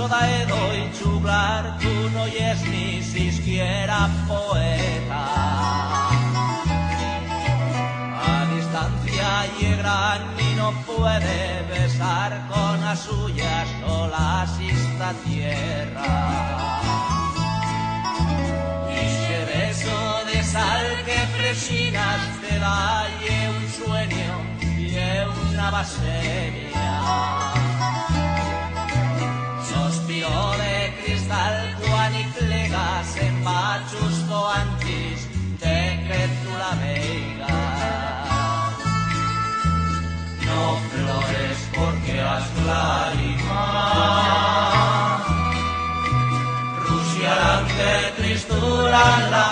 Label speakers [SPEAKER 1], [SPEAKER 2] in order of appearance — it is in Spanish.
[SPEAKER 1] Daedo y juglar, tú no es ni siquiera poeta. A distancia y gran y no puede besar con las suyas solas esta tierra. Y ese beso de sal que fresinas te da y un sueño y una baseria. Sospiro de cristal quan hi plegas em va justo antes de que tú la veas. No flores porque has lágrimas rociarán de tristura en la